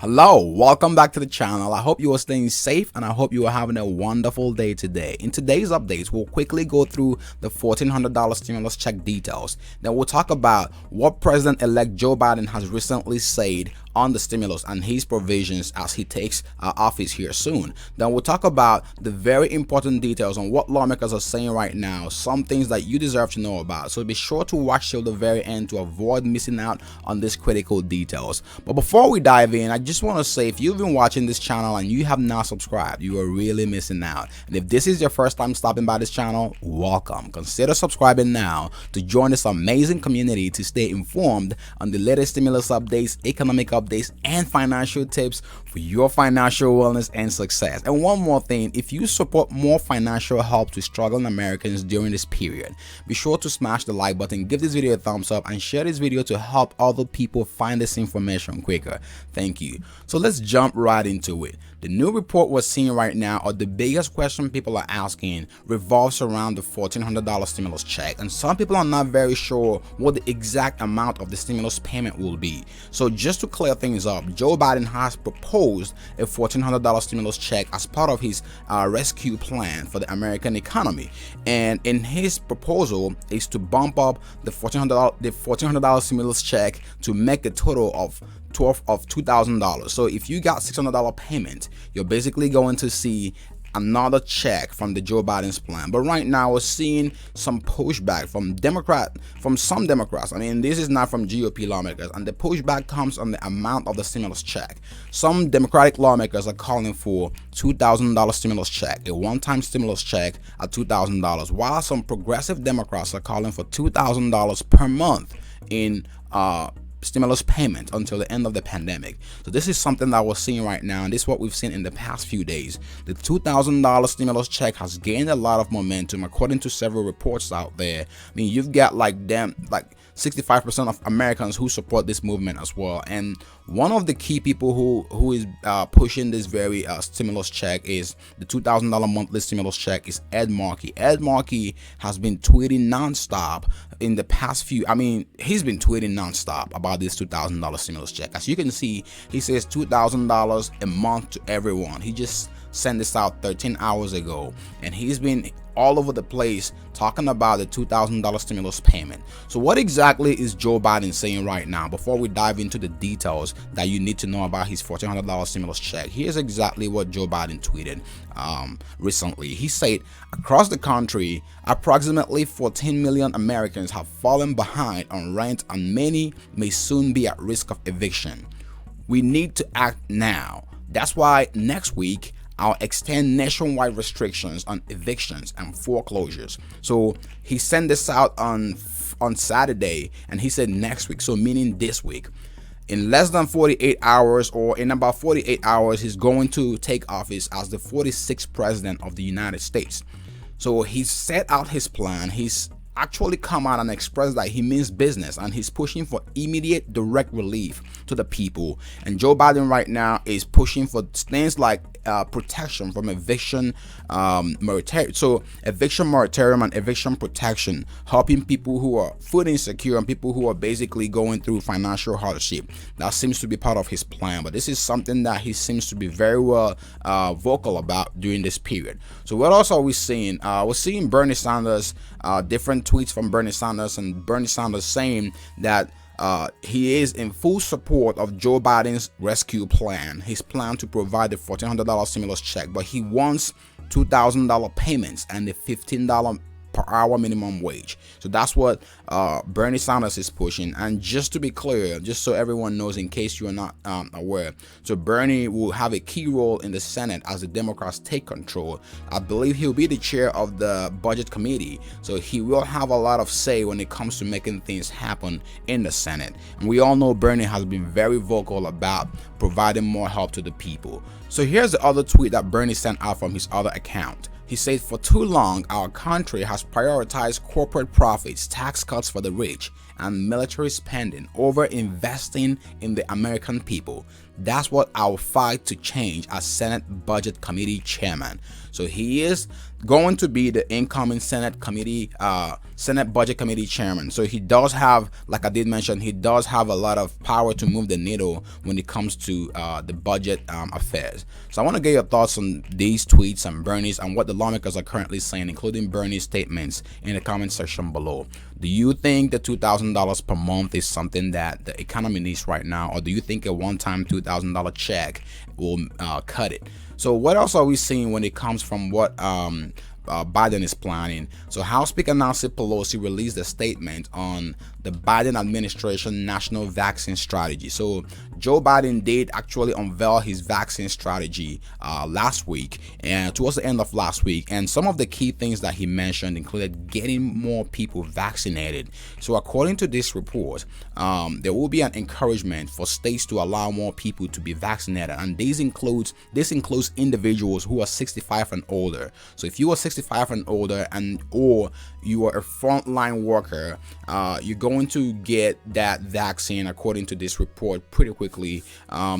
Hello, welcome back to the channel. I hope you are staying safe and I hope you are having a wonderful day today. In today's updates, we'll quickly go through the $1,400 stimulus check details. Then we'll talk about what President-elect Joe Biden has recently said on the stimulus and his provisions as he takes office here soon. Then we'll talk about the very important details on what lawmakers are saying right now, some things that you deserve to know about. So be sure to watch till the very end to avoid missing out on these critical details. But before we dive in, I just want to say, if you've been watching this channel and you have not subscribed, you are really missing out. And if this is your first time stopping by this channel, welcome. Consider subscribing now to join this amazing community to stay informed on the latest stimulus updates, economic updates, and financial tips for your financial wellness and success. And one more thing, if you support more financial help to struggling Americans during this period, be sure to smash the like button, give this video a thumbs up, and share this video to help other people find this information quicker. Thank you. So let's jump right into it. The new report we're seeing right now, or the biggest question people are asking, revolves around the $1,400 stimulus check, and some people are not very sure what the exact amount of the stimulus payment will be. So just to clear things up, Joe Biden has proposed a $1,400 stimulus check as part of his rescue plan for the American economy, and in his proposal is to bump up the $1,400 stimulus check to make a total of $2,000. So if you got $600 payment, you're basically going to see another check from the Joe Biden's plan. But right now we're seeing some pushback from some Democrats. I mean, this is not from GOP lawmakers, and the pushback comes on the amount of the stimulus check. Some Democratic lawmakers are calling for $2,000 stimulus check, a one-time stimulus check at $2,000, while some progressive Democrats are calling for $2,000 per month in stimulus payment until the end of the pandemic. So this is something that we're seeing right now, and this is what we've seen in the past few days. The $2,000 stimulus check has gained a lot of momentum according to several reports out there. I mean, you've got like 65% of Americans who support this movement as well. And one of the key people who is pushing this very stimulus check is the $2,000 monthly stimulus check is Ed Markey. Ed Markey has been tweeting nonstop in the past few. I mean, he's been tweeting nonstop about this $2,000 stimulus check. As you can see, he says $2,000 a month to everyone. He just sent this out 13 hours ago, and he's been all over the place talking about the $2,000 stimulus payment. So what exactly is Joe Biden saying right now? Before we dive into the details that you need to know about his $1,400 stimulus check, here's exactly what Joe Biden tweeted recently. He said, across the country, approximately 14 million Americans have fallen behind on rent, and many may soon be at risk of eviction. We need to act now. That's why next week I'll extend nationwide restrictions on evictions and foreclosures. So he sent this out on Saturday, and he said next week, so meaning this week. In less than 48 hours, or in about 48 hours, he's going to take office as the 46th president of the United States. So he set out his plan. He's actually come out and expressed that he means business, and he's pushing for immediate direct relief to the people. And Joe Biden right now is pushing for things like protection from eviction moratorium. So eviction moratorium and eviction protection, helping people who are food insecure and people who are basically going through financial hardship. That seems to be part of his plan, but this is something that he seems to be very well vocal about during this period. So what else are we seeing? We're seeing Bernie Sanders, different tweets from Bernie Sanders, and Bernie Sanders saying that he is in full support of Joe Biden's rescue plan, his plan to provide the $1,400 stimulus check, but he wants $2,000 payments and the $15 per hour minimum wage. So that's what Bernie Sanders is pushing. And just to be clear, just so everyone knows, in case you are not aware, so Bernie will have a key role in the Senate as the Democrats take control. I believe he'll be the chair of the budget committee, so he will have a lot of say when it comes to making things happen in the Senate. And we all know Bernie has been very vocal about providing more help to the people. So here's the other tweet that Bernie sent out from his other account. He said, for too long, our country has prioritized corporate profits, tax cuts for the rich, and military spending over investing in the American people. That's what I'll fight to change as Senate Budget Committee Chairman. So he is going to be the incoming Senate Budget Committee Chairman. So he does have, like I did mention, he does have a lot of power to move the needle when it comes to the budget affairs. So I want to get your thoughts on these tweets and Bernie's and what the lawmakers are currently saying, including Bernie's statements, in the comment section below. Do you think the $2,000 per month is something that the economy needs right now, or do you think a one-time $2,000 check will cut it? So what else are we seeing when it comes from what Biden is planning? So House Speaker Nancy Pelosi released a statement on the Biden administration national vaccine strategy. So Joe Biden did actually unveil his vaccine strategy last week and towards the end of last week. And some of the key things that he mentioned included getting more people vaccinated. So according to this report, there will be an encouragement for states to allow more people to be vaccinated. And this includes individuals who are 65 and older. So if you are 65 and older or you are a frontline worker, you're going to get that vaccine according to this report pretty quickly.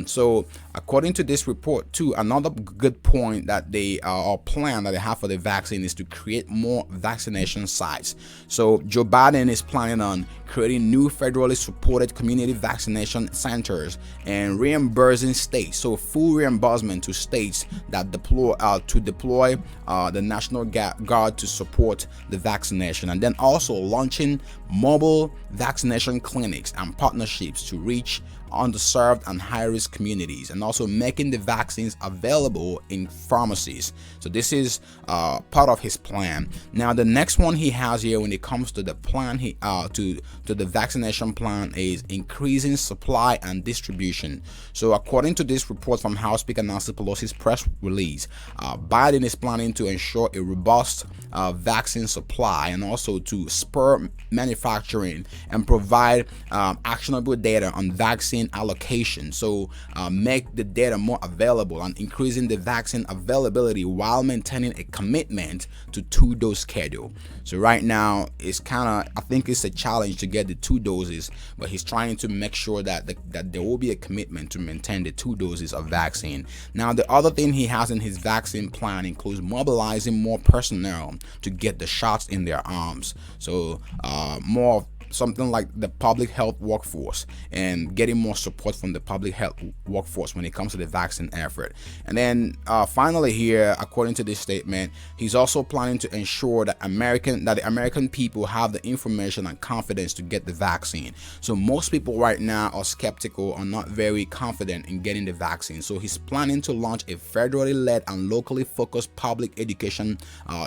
So according to this report too, another good point that they or plan that they have for the vaccine is to create more vaccination sites. So Joe Biden is planning on creating new federally supported community vaccination centers and reimbursing states, so full reimbursement to states that deploy the National Guard to support the vaccination, and then also launching mobile vaccination clinics and partnerships to reach underserved and high-risk communities, and also making the vaccines available in pharmacies. So this is part of his plan. Now the next one he has here when it comes to the plan to the vaccination plan is increasing supply and distribution. So according to this report from House Speaker Nancy Pelosi's press release, Biden is planning to ensure a robust vaccine supply and also to spur manufacturing and provide actionable data on vaccine allocation. So make the data more available and increasing the vaccine availability while maintaining a commitment to 2-dose schedule. So right now it's I think it's a challenge to get the 2 doses, but he's trying to make sure that that there will be a commitment to maintain the 2 doses of vaccine. Now the other thing he has in his vaccine plan includes mobilizing more personnel to get the shots in their arms. So more something like the public health workforce and getting more support from the public health workforce when it comes to the vaccine effort. And then finally here, according to this statement, he's also planning to ensure that the American people have the information and confidence to get the vaccine. So most people right now are skeptical or not very confident in getting the vaccine. So he's planning to launch a federally led and locally focused public education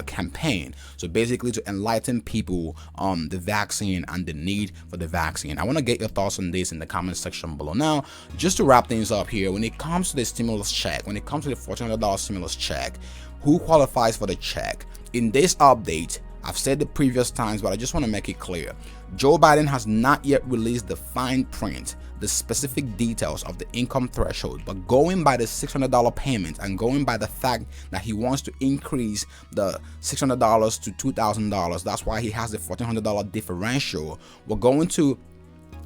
campaign. So basically to enlighten people on the vaccine and the need for the vaccine. I want to get your thoughts on this in the comment section below. Now, just to wrap things up here, when it comes to the stimulus check, when it comes to the $1,400 stimulus check, who qualifies for the check? In this update, I've said the previous times, but I just want to make it clear. Joe Biden has not yet released the fine print, the specific details of the income threshold, but going by the $600 payment and going by the fact that he wants to increase the $600 to $2,000, that's why he has the $1,400 differential. We're going to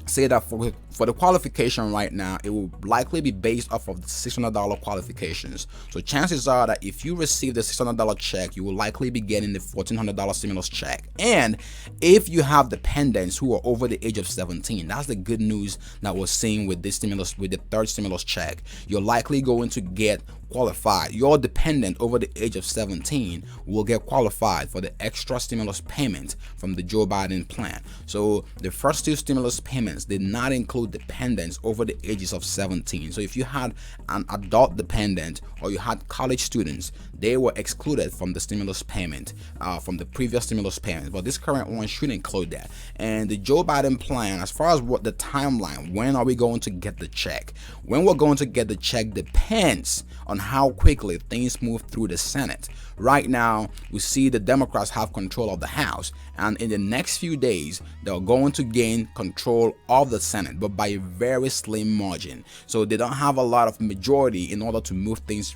say that for the qualification right now, it will likely be based off of the $600 qualifications. So chances are that if you receive the $600 check, you will likely be getting the $1,400 stimulus check. And if you have dependents who are over the age of 17, that's the good news that we're seeing with this stimulus, with the third stimulus check. You're likely going to get qualified. Your dependent over the age of 17 will get qualified for the extra stimulus payment from the Joe Biden plan. So the first 2 stimulus payments did not include dependents over the ages of 17. So if you had an adult dependent or you had college students, they were excluded from the stimulus payment, from the previous stimulus payment. But this current one should include that. And the Joe Biden plan, as far as what the timeline, when are we going to get the check? When we're going to get the check depends on how quickly things move through the Senate. Right now, we see the Democrats have control of the House, and in the next few days, they're going to gain control of the Senate, but by a very slim margin. So they don't have a lot of majority in order to move things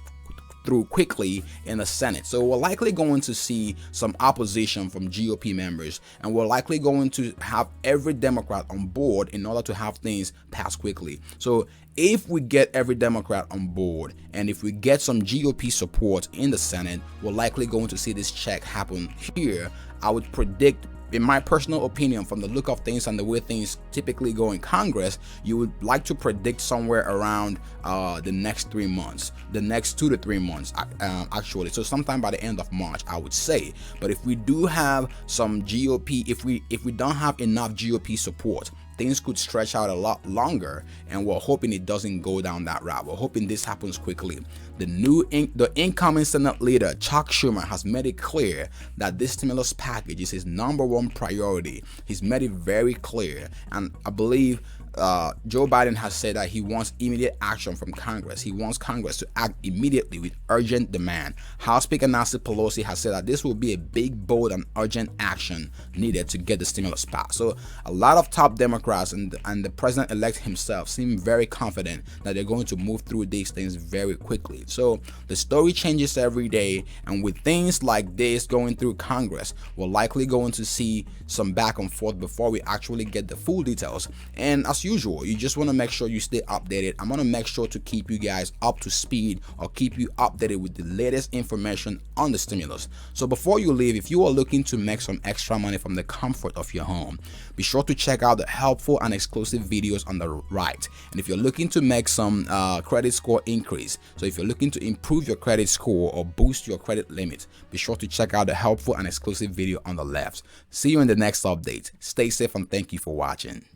through quickly in the Senate. So we're likely going to see some opposition from GOP members, and we're likely going to have every Democrat on board in order to have things pass quickly. So if we get every Democrat on board and if we get some GOP support in the Senate, we're likely going to see this check happen here. I would predict, in my personal opinion, from the look of things and the way things typically go in Congress, you would like to predict somewhere around the next 3 months, the next 2 to 3 months, actually. So sometime by the end of March, I would say. But if we do have some GOP, if we don't have enough GOP support, things could stretch out a lot longer, and we're hoping it doesn't go down that route. We're hoping this happens quickly. The incoming Senate leader, Chuck Schumer, has made it clear that this stimulus package is his #1 priority. He's made it very clear, and I believe Joe Biden has said that he wants immediate action from Congress. He wants Congress to act immediately with urgent demand. House Speaker Nancy Pelosi has said that this will be a big, bold, and urgent action needed to get the stimulus passed. So a lot of top Democrats and the president-elect himself seem very confident that they're going to move through these things very quickly. So the story changes every day, and with things like this going through Congress, we're likely going to see some back and forth before we actually get the full details. And as usual, you just want to make sure you stay updated. I'm going to make sure to keep you guys up to speed or keep you updated with the latest information on the stimulus. So before you leave, if you are looking to make some extra money from the comfort of your home, be sure to check out the helpful and exclusive videos on the right. And if you're looking to make some credit score increase, so if you're looking to improve your credit score or boost your credit limit, be sure to check out the helpful and exclusive video on the left. See you in the next update. Stay safe and thank you for watching.